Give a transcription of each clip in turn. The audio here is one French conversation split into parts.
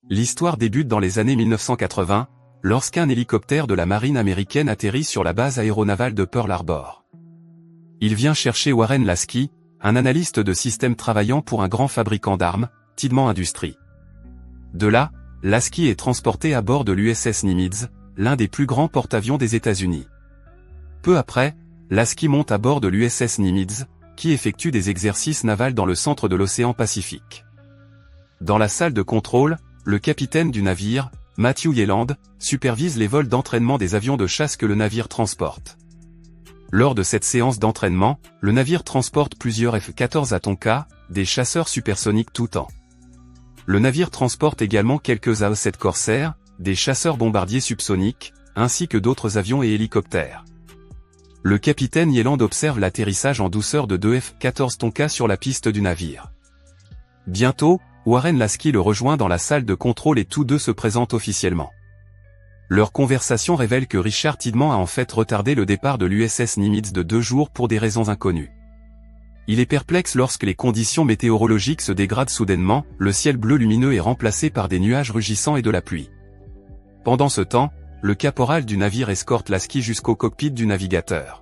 L'histoire débute dans les années 1980, lorsqu'un hélicoptère de la marine américaine atterrit sur la base aéronavale de Pearl Harbor. Il vient chercher Warren Lasky, un analyste de système travaillant pour un grand fabricant d'armes, Tiedemann Industries. De là, Lasky est transporté à bord de l'USS Nimitz, l'un des plus grands porte-avions des États-Unis. Peu après, Lasky monte à bord de l'USS Nimitz, qui effectue des exercices navals dans le centre de l'océan Pacifique. Dans la salle de contrôle, le capitaine du navire, Matthew Yelland, supervise les vols d'entraînement des avions de chasse que le navire transporte. Lors de cette séance d'entraînement, le navire transporte plusieurs F-14 Atonka, des chasseurs supersoniques tout temps. Le navire transporte également quelques AE-7 Corsair, des chasseurs bombardiers subsoniques, ainsi que d'autres avions et hélicoptères. Le capitaine Yelland observe l'atterrissage en douceur de 2 F-14 Tonka sur la piste du navire. Bientôt, Warren Lasky le rejoint dans la salle de contrôle et tous deux se présentent officiellement. Leur conversation révèle que Richard Tiedemann a en fait retardé le départ de l'USS Nimitz de 2 jours pour des raisons inconnues. Il est perplexe lorsque les conditions météorologiques se dégradent soudainement, le ciel bleu lumineux est remplacé par des nuages rugissants et de la pluie. Pendant ce temps, le caporal du navire escorte Lasky jusqu'au cockpit du navigateur.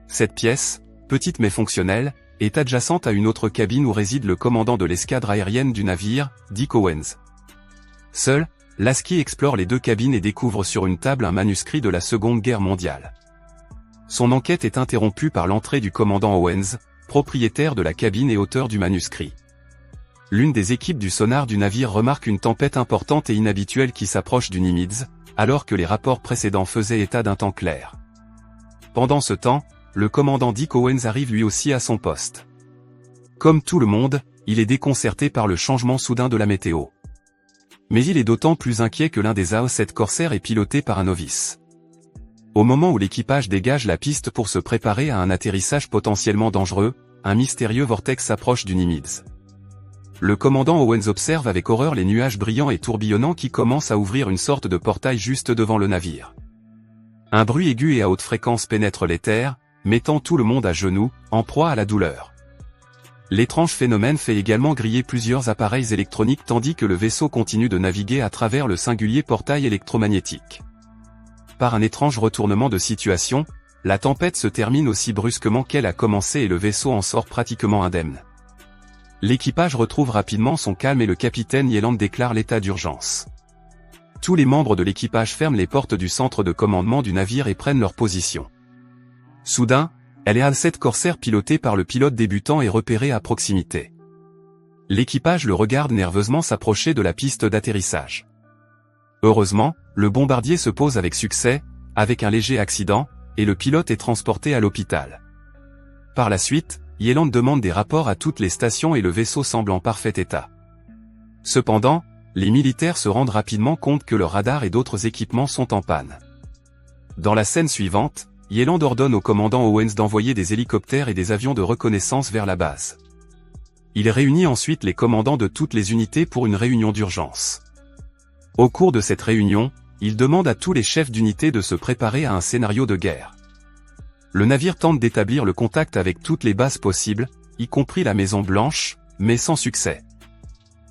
Cette pièce, petite mais fonctionnelle, est adjacente à une autre cabine où réside le commandant de l'escadre aérienne du navire, Dick Owens. Seul, Lasky explore les 2 cabines et découvre sur une table un manuscrit de la Seconde Guerre mondiale. Son enquête est interrompue par l'entrée du commandant Owens, propriétaire de la cabine et auteur du manuscrit. L'une des équipes du sonar du navire remarque une tempête importante et inhabituelle qui s'approche du Nimitz, alors que les rapports précédents faisaient état d'un temps clair. Pendant ce temps, le commandant Dick Owens arrive lui aussi à son poste. Comme tout le monde, il est déconcerté par le changement soudain de la météo. Mais il est d'autant plus inquiet que l'un des AE-7 Corsair est piloté par un novice. Au moment où l'équipage dégage la piste pour se préparer à un atterrissage potentiellement dangereux, un mystérieux vortex s'approche du Nimitz. Le commandant Owens observe avec horreur les nuages brillants et tourbillonnants qui commencent à ouvrir une sorte de portail juste devant le navire. Un bruit aigu et à haute fréquence pénètre l'éther, mettant tout le monde à genoux, en proie à la douleur. L'étrange phénomène fait également griller plusieurs appareils électroniques tandis que le vaisseau continue de naviguer à travers le singulier portail électromagnétique. Par un étrange retournement de situation, la tempête se termine aussi brusquement qu'elle a commencé et le vaisseau en sort pratiquement indemne. L'équipage retrouve rapidement son calme et le capitaine Yelland déclare l'état d'urgence. Tous les membres de l'équipage ferment les portes du centre de commandement du navire et prennent leur position. Soudain, l'AE-7 Corsair piloté par le pilote débutant est repéré à proximité. L'équipage le regarde nerveusement s'approcher de la piste d'atterrissage. Heureusement, le bombardier se pose avec succès, avec un léger accident, et le pilote est transporté à l'hôpital. Par la suite, Yelland demande des rapports à toutes les stations et le vaisseau semble en parfait état. Cependant, les militaires se rendent rapidement compte que leurs radars et d'autres équipements sont en panne. Dans la scène suivante, Yelland ordonne au commandant Owens d'envoyer des hélicoptères et des avions de reconnaissance vers la base. Il réunit ensuite les commandants de toutes les unités pour une réunion d'urgence. Au cours de cette réunion, il demande à tous les chefs d'unité de se préparer à un scénario de guerre. Le navire tente d'établir le contact avec toutes les bases possibles, y compris la Maison Blanche, mais sans succès.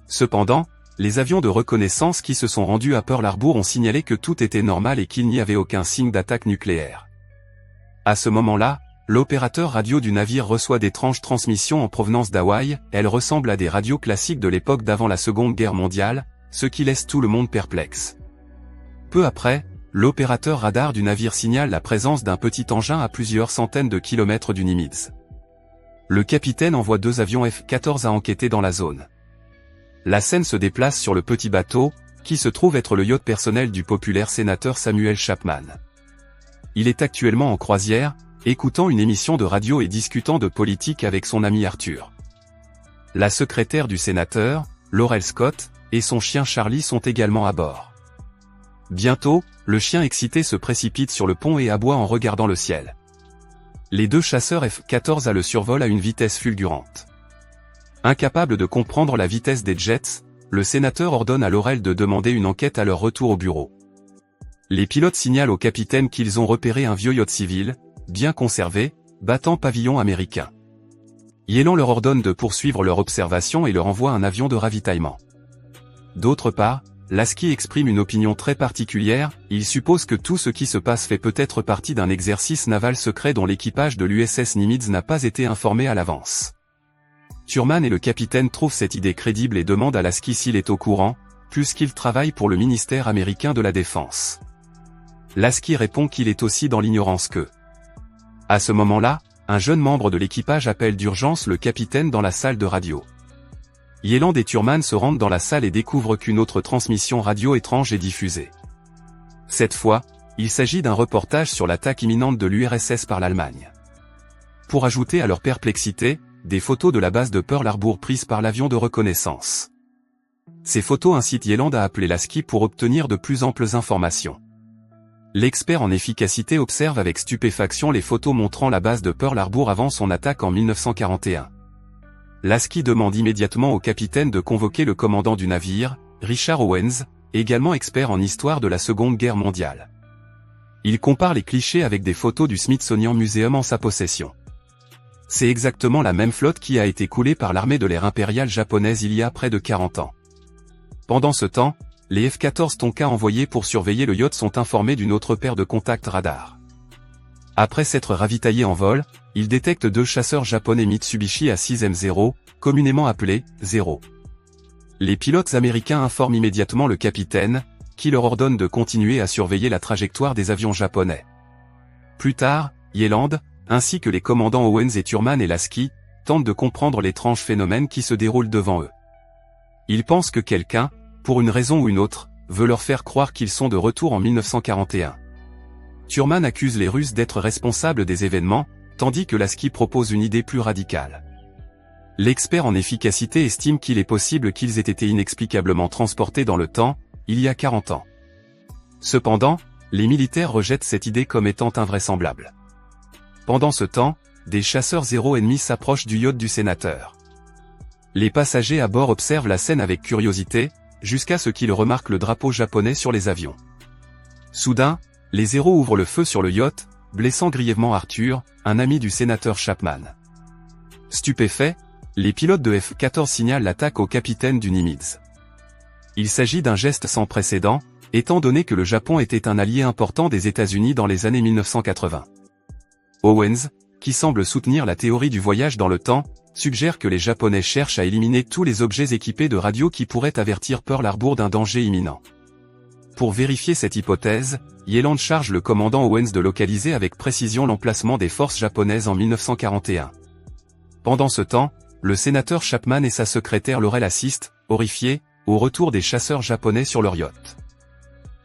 Cependant, les avions de reconnaissance qui se sont rendus à Pearl Harbor ont signalé que tout était normal et qu'il n'y avait aucun signe d'attaque nucléaire. À ce moment-là, l'opérateur radio du navire reçoit d'étranges transmissions en provenance d'Hawaï, elles ressemblent à des radios classiques de l'époque d'avant la Seconde Guerre mondiale, ce qui laisse tout le monde perplexe. Peu après, l'opérateur radar du navire signale la présence d'un petit engin à plusieurs centaines de kilomètres du Nimitz. Le capitaine envoie 2 avions F-14 à enquêter dans la zone. La scène se déplace sur le petit bateau, qui se trouve être le yacht personnel du populaire sénateur Samuel Chapman. Il est actuellement en croisière, écoutant une émission de radio et discutant de politique avec son ami Arthur. La secrétaire du sénateur, Laurel Scott, et son chien Charlie sont également à bord. Bientôt, le chien excité se précipite sur le pont et aboie en regardant le ciel. Les 2 chasseurs F-14 le survolent à une vitesse fulgurante. Incapable de comprendre la vitesse des jets, le sénateur ordonne à Laurel de demander une enquête à leur retour au bureau. Les pilotes signalent au capitaine qu'ils ont repéré un vieux yacht civil, bien conservé, battant pavillon américain. Yelland leur ordonne de poursuivre leur observation et leur envoie un avion de ravitaillement. D'autre part, Lasky exprime une opinion très particulière, il suppose que tout ce qui se passe fait peut-être partie d'un exercice naval secret dont l'équipage de l'USS Nimitz n'a pas été informé à l'avance. Thurman et le capitaine trouvent cette idée crédible et demandent à Lasky s'il est au courant, puisqu'il travaille pour le ministère américain de la Défense. Lasky répond qu'il est aussi dans l'ignorance que. À ce moment-là, un jeune membre de l'équipage appelle d'urgence le capitaine dans la salle de radio. Yelland et Thurman se rendent dans la salle et découvrent qu'une autre transmission radio étrange est diffusée. Cette fois, il s'agit d'un reportage sur l'attaque imminente de l'URSS par l'Allemagne. Pour ajouter à leur perplexité, des photos de la base de Pearl Harbor prises par l'avion de reconnaissance. Ces photos incitent Yelland à appeler Lasky pour obtenir de plus amples informations. L'expert en efficacité observe avec stupéfaction les photos montrant la base de Pearl Harbor avant son attaque en 1941. Lasky demande immédiatement au capitaine de convoquer le commandant du navire, Richard Owens, également expert en histoire de la Seconde Guerre mondiale. Il compare les clichés avec des photos du Smithsonian Museum en sa possession. C'est exactement la même flotte qui a été coulée par l'armée de l'air impériale japonaise il y a près de 40 ans. Pendant ce temps, les F-14 Tonka envoyés pour surveiller le yacht sont informés d'une autre paire de contacts radars. Après s'être ravitaillés en vol, ils détectent 2 chasseurs japonais Mitsubishi A6M0, communément appelés 0. Les pilotes américains informent immédiatement le capitaine, qui leur ordonne de continuer à surveiller la trajectoire des avions japonais. Plus tard, Yelland, ainsi que les commandants Owens et Thurman et Lasky, tentent de comprendre l'étrange phénomène qui se déroule devant eux. Ils pensent que quelqu'un, pour une raison ou une autre, veut leur faire croire qu'ils sont de retour en 1941. Thurman accuse les Russes d'être responsables des événements, tandis que Lasky propose une idée plus radicale. L'expert en efficacité estime qu'il est possible qu'ils aient été inexplicablement transportés dans le temps, il y a 40 ans. Cependant, les militaires rejettent cette idée comme étant invraisemblable. Pendant ce temps, des chasseurs zéro ennemis s'approchent du yacht du sénateur. Les passagers à bord observent la scène avec curiosité, jusqu'à ce qu'ils remarquent le drapeau japonais sur les avions. Soudain, les zéros ouvrent le feu sur le yacht, blessant grièvement Arthur, un ami du sénateur Chapman. Stupéfaits, les pilotes de F-14 signalent l'attaque au capitaine du Nimitz. Il s'agit d'un geste sans précédent, étant donné que le Japon était un allié important des États-Unis dans les années 1980. Owens, qui semble soutenir la théorie du voyage dans le temps, suggère que les Japonais cherchent à éliminer tous les objets équipés de radio qui pourraient avertir Pearl Harbor d'un danger imminent. Pour vérifier cette hypothèse, Yelland charge le commandant Owens de localiser avec précision l'emplacement des forces japonaises en 1941. Pendant ce temps, le sénateur Chapman et sa secrétaire Laurel assistent, horrifiés, au retour des chasseurs japonais sur leur yacht.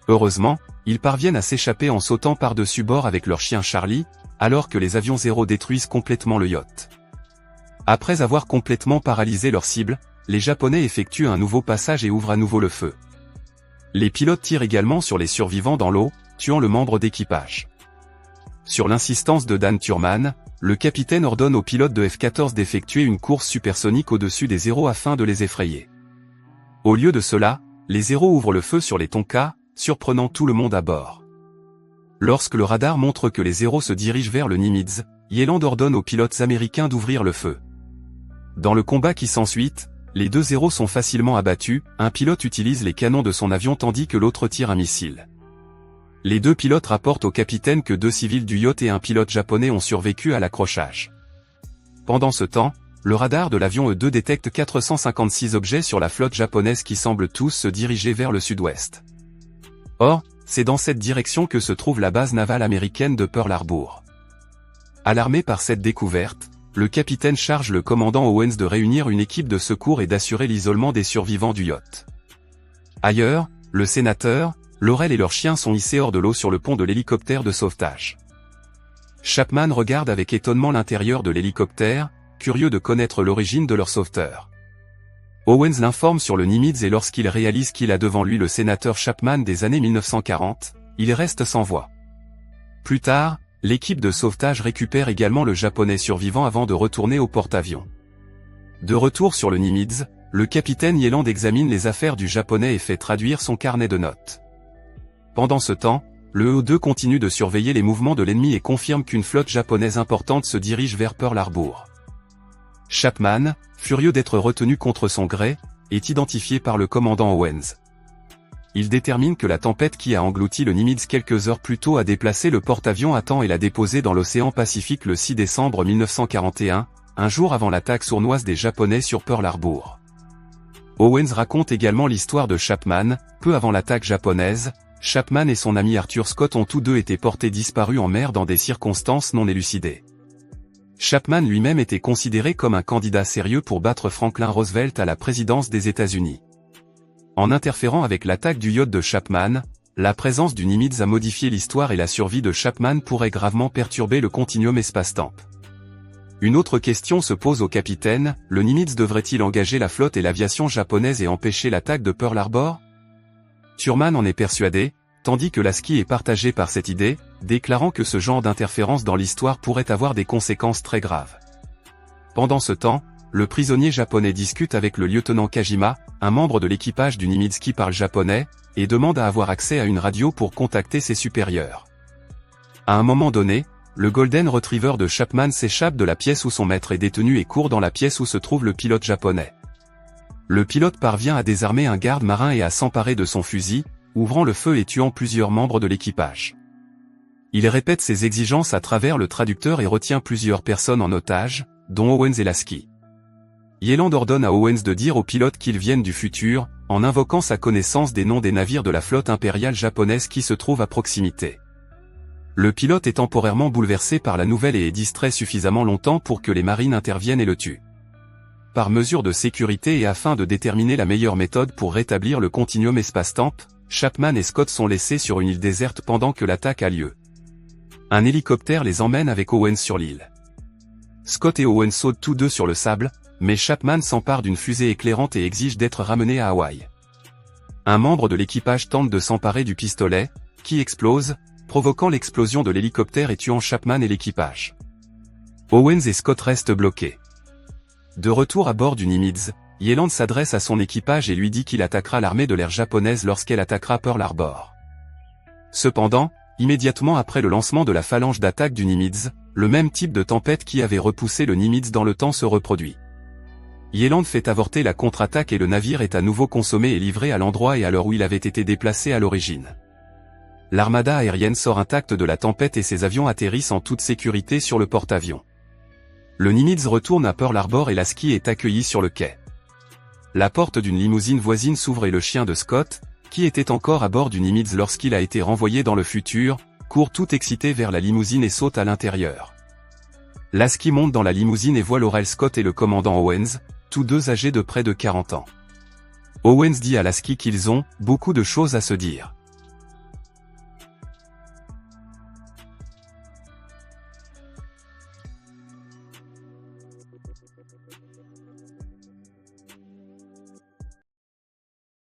Heureusement, ils parviennent à s'échapper en sautant par-dessus bord avec leur chien Charlie, alors que les avions Zéro détruisent complètement le yacht. Après avoir complètement paralysé leur cible, les Japonais effectuent un nouveau passage et ouvrent à nouveau le feu. Les pilotes tirent également sur les survivants dans l'eau, tuant le membre d'équipage. Sur l'insistance de Dan Thurman, le capitaine ordonne aux pilotes de F-14 d'effectuer une course supersonique au-dessus des Zéros afin de les effrayer. Au lieu de cela, les Zéros ouvrent le feu sur les Tonka, surprenant tout le monde à bord. Lorsque le radar montre que les Zéros se dirigent vers le Nimitz, Yelland ordonne aux pilotes américains d'ouvrir le feu. Dans le combat qui s'ensuit, les 2 Zéros sont facilement abattus, un pilote utilise les canons de son avion tandis que l'autre tire un missile. Les 2 pilotes rapportent au capitaine que 2 civils du yacht et un pilote japonais ont survécu à l'accrochage. Pendant ce temps, le radar de l'avion E-2 détecte 456 objets sur la flotte japonaise qui semblent tous se diriger vers le sud-ouest. Or, c'est dans cette direction que se trouve la base navale américaine de Pearl Harbor. Alarmé par cette découverte, le capitaine charge le commandant Owens de réunir une équipe de secours et d'assurer l'isolement des survivants du yacht. Ailleurs, le sénateur, Laurel et leurs chiens sont hissés hors de l'eau sur le pont de l'hélicoptère de sauvetage. Chapman regarde avec étonnement l'intérieur de l'hélicoptère, curieux de connaître l'origine de leur sauveteur. Owens l'informe sur le Nimitz et lorsqu'il réalise qu'il a devant lui le sénateur Chapman des années 1940, il reste sans voix. Plus tard, l'équipe de sauvetage récupère également le japonais survivant avant de retourner au porte-avions. De retour sur le Nimitz, le capitaine Yelland examine les affaires du japonais et fait traduire son carnet de notes. Pendant ce temps, le E-2 continue de surveiller les mouvements de l'ennemi et confirme qu'une flotte japonaise importante se dirige vers Pearl Harbor. Chapman, furieux d'être retenu contre son gré, est identifié par le commandant Owens. Il détermine que la tempête qui a englouti le Nimitz quelques heures plus tôt a déplacé le porte-avions à temps et l'a déposé dans l'océan Pacifique le 6 décembre 1941, un jour avant l'attaque sournoise des Japonais sur Pearl Harbor. Owens raconte également l'histoire de Chapman. Peu avant l'attaque japonaise, Chapman et son ami Arthur Scott ont tous deux été portés disparus en mer dans des circonstances non élucidées. Chapman lui-même était considéré comme un candidat sérieux pour battre Franklin Roosevelt à la présidence des États-Unis. En interférant avec l'attaque du yacht de Chapman, la présence du Nimitz a modifié l'histoire et la survie de Chapman pourrait gravement perturber le continuum espace-temps. Une autre question se pose au capitaine, le Nimitz devrait-il engager la flotte et l'aviation japonaise et empêcher l'attaque de Pearl Harbor? Thurman en est persuadé, tandis que Lasky est partagé par cette idée, déclarant que ce genre d'interférence dans l'histoire pourrait avoir des conséquences très graves. Pendant ce temps, le prisonnier japonais discute avec le lieutenant Kajima, un membre de l'équipage du Nimitz qui parle japonais, et demande à avoir accès à une radio pour contacter ses supérieurs. À un moment donné, le Golden Retriever de Chapman s'échappe de la pièce où son maître est détenu et court dans la pièce où se trouve le pilote japonais. Le pilote parvient à désarmer un garde marin et à s'emparer de son fusil, ouvrant le feu et tuant plusieurs membres de l'équipage. Il répète ses exigences à travers le traducteur et retient plusieurs personnes en otage, dont Owens et Lasky. Yelland ordonne à Owens de dire aux pilotes qu'ils viennent du futur, en invoquant sa connaissance des noms des navires de la flotte impériale japonaise qui se trouvent à proximité. Le pilote est temporairement bouleversé par la nouvelle et est distrait suffisamment longtemps pour que les marines interviennent et le tuent. Par mesure de sécurité et afin de déterminer la meilleure méthode pour rétablir le continuum espace-temps, Chapman et Scott sont laissés sur une île déserte pendant que l'attaque a lieu. Un hélicoptère les emmène avec Owens sur l'île. Scott et Owens sautent tous deux sur le sable, mais Chapman s'empare d'une fusée éclairante et exige d'être ramené à Hawaï. Un membre de l'équipage tente de s'emparer du pistolet, qui explose, provoquant l'explosion de l'hélicoptère et tuant Chapman et l'équipage. Owens et Scott restent bloqués. De retour à bord du Nimitz, Yelland s'adresse à son équipage et lui dit qu'il attaquera l'armée de l'air japonaise lorsqu'elle attaquera Pearl Harbor. Cependant, immédiatement après le lancement de la phalange d'attaque du Nimitz, le même type de tempête qui avait repoussé le Nimitz dans le temps se reproduit. Yelland fait avorter la contre-attaque et le navire est à nouveau consommé et livré à l'endroit et à l'heure où il avait été déplacé à l'origine. L'armada aérienne sort intacte de la tempête et ses avions atterrissent en toute sécurité sur le porte-avions. Le Nimitz retourne à Pearl Harbor et Lasky est accueilli sur le quai. La porte d'une limousine voisine s'ouvre et le chien de Scott, qui était encore à bord du Nimitz lorsqu'il a été renvoyé dans le futur, court tout excité vers la limousine et saute à l'intérieur. Lasky monte dans la limousine et voit Laurel Scott et le commandant Owens, tous deux âgés de près de 40 ans. Owens dit à Lasky qu'ils ont « beaucoup de choses à se dire ».